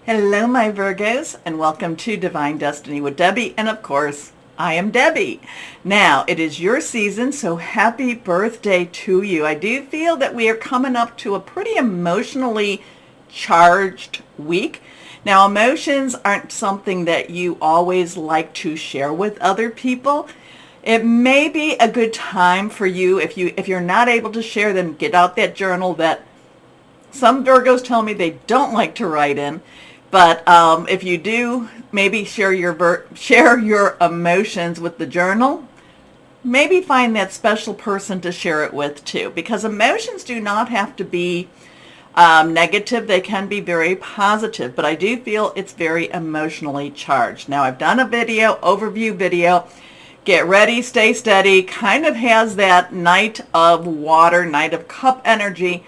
Hello, my Virgos, and welcome to Divine Destiny with Debbie. And of course, I am Debbie. Now, it is your season, so happy birthday to you. I do feel that we are coming up to a pretty emotionally charged week. Now, emotions aren't something that you always like to share with other people. It may be a good time for you if you're not able to share them, get out that journal that some Virgos tell me they don't like to write in. But if you do, maybe share your emotions with the journal. Maybe find that special person to share it with too, because emotions do not have to be negative. They can be very positive, but I do feel it's very emotionally charged. Now, I've done a overview video. Get ready, stay steady. Kind of has that Knight of Water, Knight of Cup energy.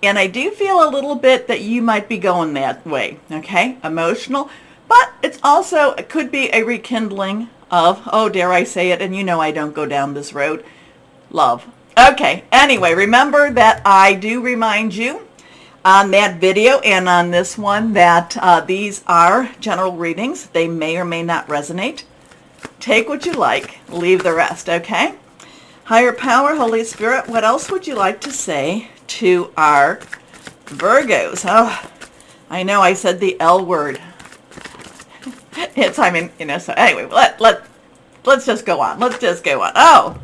And I do feel a little bit that you might be going that way, okay? Emotional, but it could be a rekindling of, oh, dare I say it, and you know I don't go down this road, love. Okay, anyway, remember that I do remind you on that video and on this one that these are general readings. They may or may not resonate. Take what you like, leave the rest, okay? Higher power, Holy Spirit, what else would you like to say to our Virgos? Oh, I know I said the L word. So anyway, let's just go on. Let's just go on. Oh,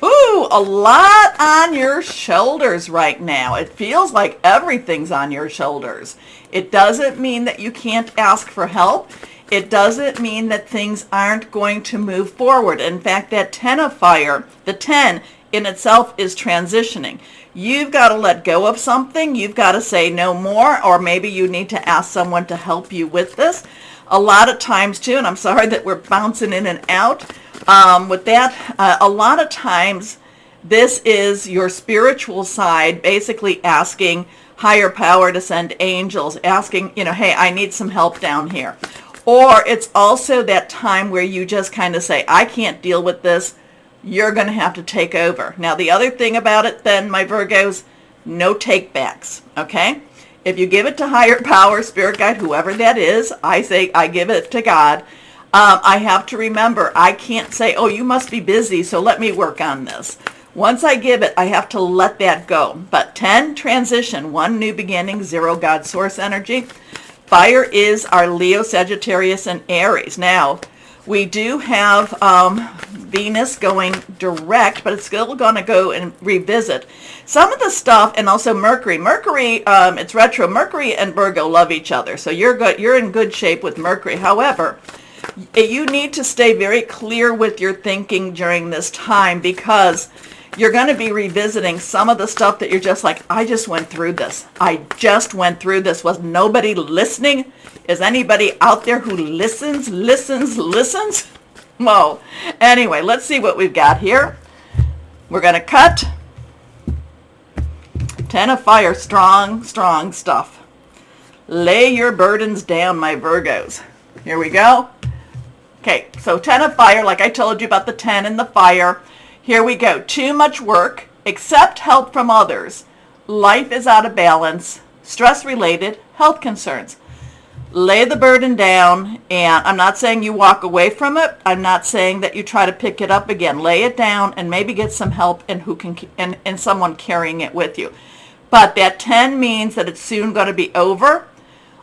ooh, a lot on your shoulders right now. It feels like everything's on your shoulders. It doesn't mean that you can't ask for help. It doesn't mean that things aren't going to move forward. In fact, that 10 of fire, the 10 in itself is transitioning. You've got to let go of something. You've got to say no more, or maybe you need to ask someone to help you with this. A lot of times too, and I'm sorry that we're bouncing in and out with that, a lot of times this is your spiritual side basically asking higher power to send angels, asking, hey, I need some help down here. Or it's also that time where you just kind of say, I can't deal with this. You're going to have to take over. Now, the other thing about it then, my Virgos, no take-backs, okay? If you give it to higher power, spirit guide, whoever that is, I say I give it to God. I have to remember, I can't say, oh, you must be busy, so let me work on this. Once I give it, I have to let that go. But 10, transition, 1, new beginning, 0, God source energy. Fire is our Leo, Sagittarius, and Aries. Now, we do have Venus going direct, but it's still going to go and revisit some of the stuff, and also Mercury. Mercury, it's retro. Mercury and Virgo love each other, so you're good. You're in good shape with Mercury. However, you need to stay very clear with your thinking during this time, because you're going to be revisiting some of the stuff that you're just like, I just went through this. I just went through this. Was nobody listening? Is anybody out there who listens? Whoa. Anyway, let's see what we've got here. We're going to cut. 10 of fire, strong stuff. Lay your burdens down, my Virgos. Here we go. Okay, so 10 of fire, like I told you about the 10 and the fire. Here we go. Too much work. Accept help from others. Life is out of balance. Stress-related health concerns. Lay the burden down, and I'm not saying you walk away from it. I'm not saying that you try to pick it up again. Lay it down and maybe get some help and someone carrying it with you. But that 10 means that it's soon going to be over.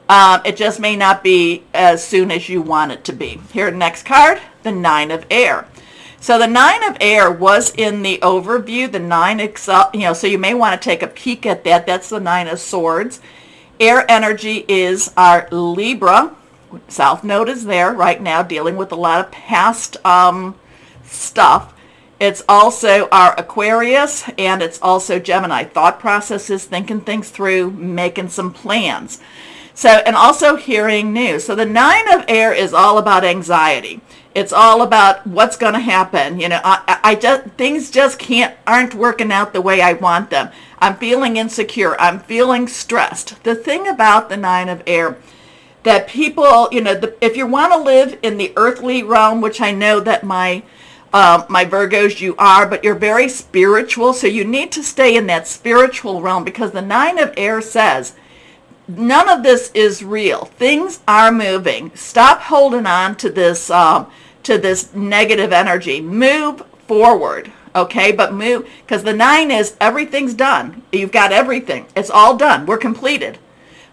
It just may not be as soon as you want it to be. Here, next card, the 9 of air. So the 9 of air was in the overview, the 9, so you may want to take a peek at that. That's the 9 of swords. Air energy is our Libra. South Node is there right now, dealing with a lot of past stuff. It's also our Aquarius, and it's also Gemini. Thought processes, thinking things through, making some plans. So, and also hearing news. So the 9 of air is all about anxiety. It's all about what's going to happen. Things just aren't working out the way I want them. I'm feeling insecure. I'm feeling stressed. The thing about the 9 of air, that people, if you want to live in the earthly realm, which I know that my Virgos, you are, but you're very spiritual, so you need to stay in that spiritual realm, because the 9 of air says, none of this is real. Things are moving. Stop holding on to this negative energy. Move forward, okay? But move, because the 9 is everything's done. You've got everything. It's all done. We're completed.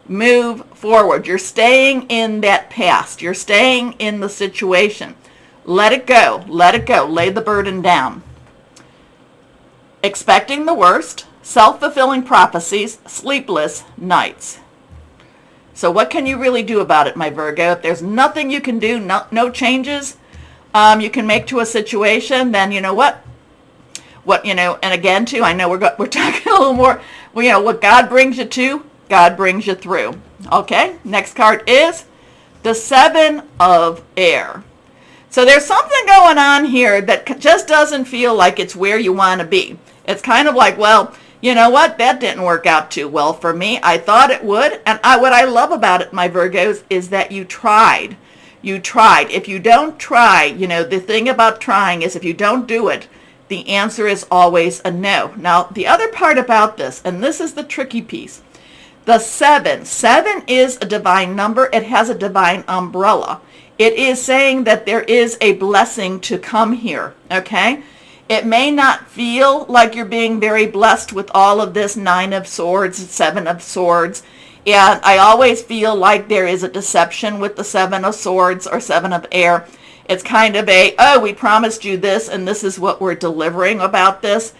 Move forward. You're staying in that past. You're staying in the situation. Let it go. Let it go. Lay the burden down. Expecting the worst, self-fulfilling prophecies, sleepless nights. So what can you really do about it, my Virgo? If there's nothing you can do, no changes you can make to a situation, then you know what? And again, too, I know we're talking a little more, what God brings you to, God brings you through. Okay, next card is the 7 of Air. So there's something going on here that just doesn't feel like it's where you want to be. It's kind of like, well, you know what? That didn't work out too well for me. I thought it would. And what I love about it, my Virgos, is that you tried. You tried. If you don't try, the thing about trying is if you don't do it, the answer is always a no. Now, the other part about this, and this is the tricky piece, the 7. 7 is a divine number. It has a divine umbrella. It is saying that there is a blessing to come here, okay? It may not feel like you're being very blessed with all of this 9 of Swords, 7 of Swords. And I always feel like there is a deception with the 7 of Swords or 7 of Air. It's kind of we promised you this and this is what we're delivering about this.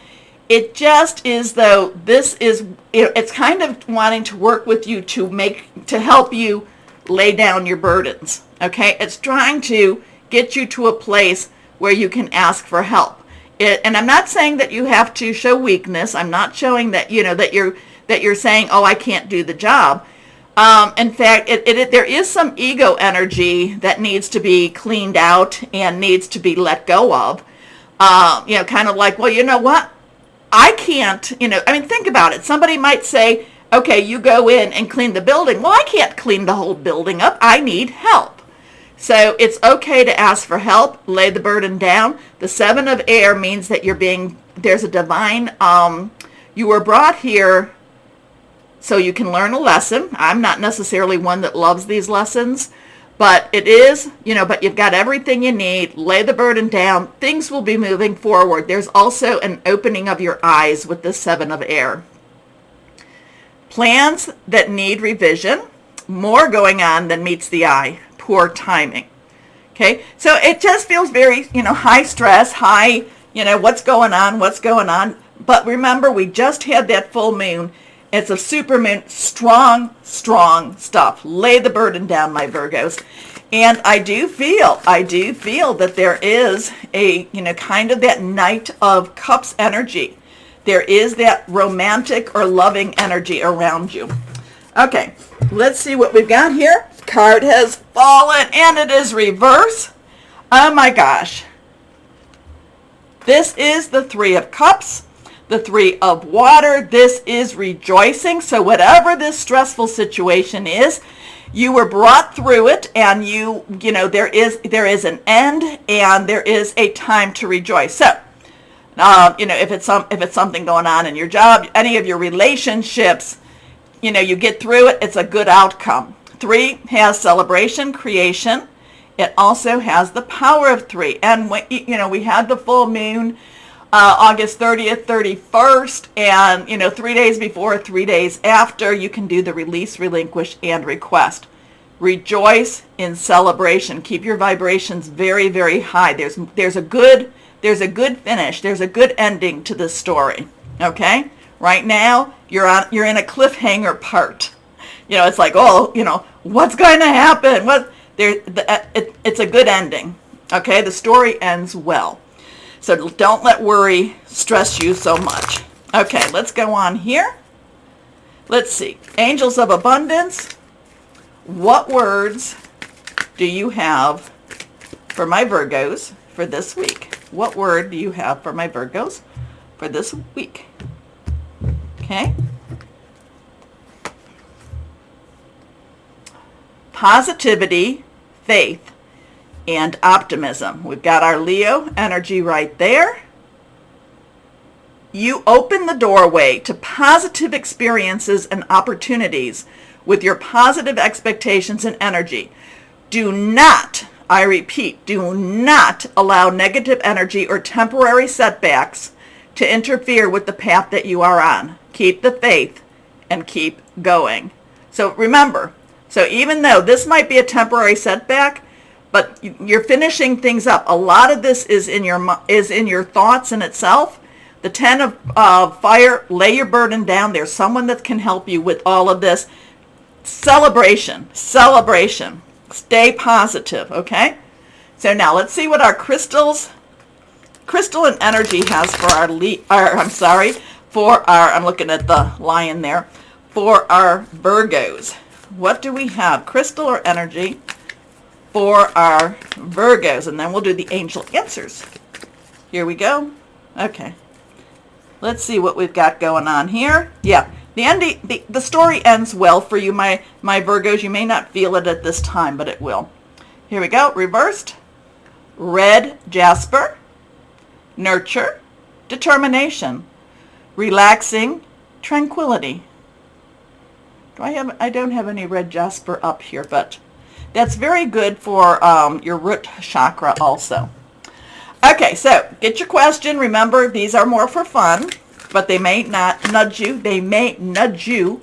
It just is though it's kind of wanting to work with you to help you lay down your burdens. Okay, it's trying to get you to a place where you can ask for help. And I'm not saying that you have to show weakness. I'm not showing that that you're saying, oh, I can't do the job. In fact, there is some ego energy that needs to be cleaned out and needs to be let go of. Kind of like, well, you know what? I can't. Think about it. Somebody might say, okay, you go in and clean the building. Well, I can't clean the whole building up. I need help. So it's okay to ask for help, lay the burden down. The 7 of Air means that there's a divine, you were brought here so you can learn a lesson. I'm not necessarily one that loves these lessons, but it is, but you've got everything you need. Lay the burden down. Things will be moving forward. There's also an opening of your eyes with the 7 of Air. Plans that need revision, more going on than meets the eye. Poor timing. Okay, so it just feels very, high stress, high, what's going on. But remember, we just had that full moon. It's a super moon, strong stuff. Lay the burden down, my Virgos. And I do feel that there is a, kind of that Knight of Cups energy. There is that romantic or loving energy around you. Okay, let's see what we've got here. Card has fallen and it is reverse. Oh my gosh. This is the 3 of Cups, the 3 of Water. This is rejoicing. So whatever this stressful situation is, you were brought through it, and there is an end and there is a time to rejoice. So if it's something going on in your job, any of your relationships, you get through it, it's a good outcome. 3 has celebration, creation. It also has the power of 3. And, we had the full moon August 30th, 31st, and, 3 days before, 3 days after, you can do the release, relinquish, and request. Rejoice in celebration. Keep your vibrations very, very high. There's a good finish. There's a good ending to this story. Okay? Right now, you're in a cliffhanger part. It's like, what's going to happen? It's a good ending. Okay, the story ends well. So don't let worry stress you so much. Okay, let's go on here. Let's see. Angels of Abundance. What words do you have for my Virgos for this week? What word do you have for my Virgos for this week? Okay. Positivity, faith, and optimism. We've got our Leo energy right there. You open the doorway to positive experiences and opportunities with your positive expectations and energy. Do not, I repeat, do not allow negative energy or temporary setbacks to interfere with the path that you are on. Keep the faith and keep going. So remember, so even though this might be a temporary setback, but you're finishing things up. A lot of this is in your thoughts in itself. The 10 of fire, lay your burden down. There's someone that can help you with all of this. Celebration. Stay positive, okay? So now let's see what our crystal and energy has for I'm looking at the lion there, for our Virgos. What do we have? Crystal or energy for our Virgos, and then we'll do the angel answers. Here we go. Okay. Let's see what we've got going on here. Yeah, the story ends well for you, my Virgos. You may not feel it at this time, but it will. Here we go. Reversed. Red jasper. Nurture. Determination. Relaxing. Tranquility. I don't have any red jasper up here, but that's very good for your root chakra also. Okay, so get your question. Remember, these are more for fun, but they may not nudge you. They may nudge you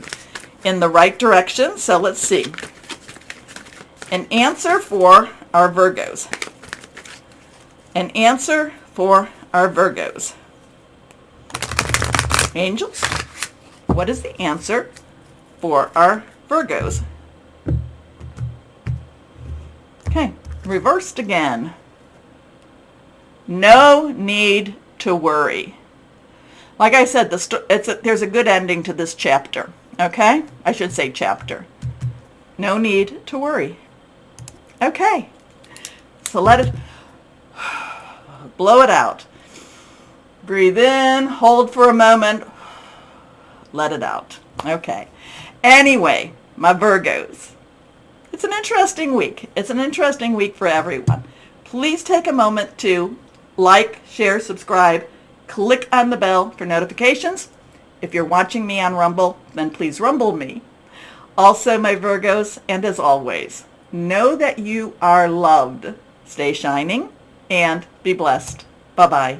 in the right direction. So let's see. An answer for our Virgos. An answer for our Virgos. Angels, what is the answer for our Virgos? Okay, reversed again. No need to worry. Like I said, there's a good ending to this chapter. Okay? I should say chapter. No need to worry. Okay. So let it blow it out. Breathe in, hold for a moment, let it out. Okay. Anyway, my Virgos, it's an interesting week. It's an interesting week for everyone. Please take a moment to like, share, subscribe, click on the bell for notifications. If you're watching me on Rumble, then please rumble me. Also, my Virgos, and as always, know that you are loved. Stay shining and be blessed. Bye-bye.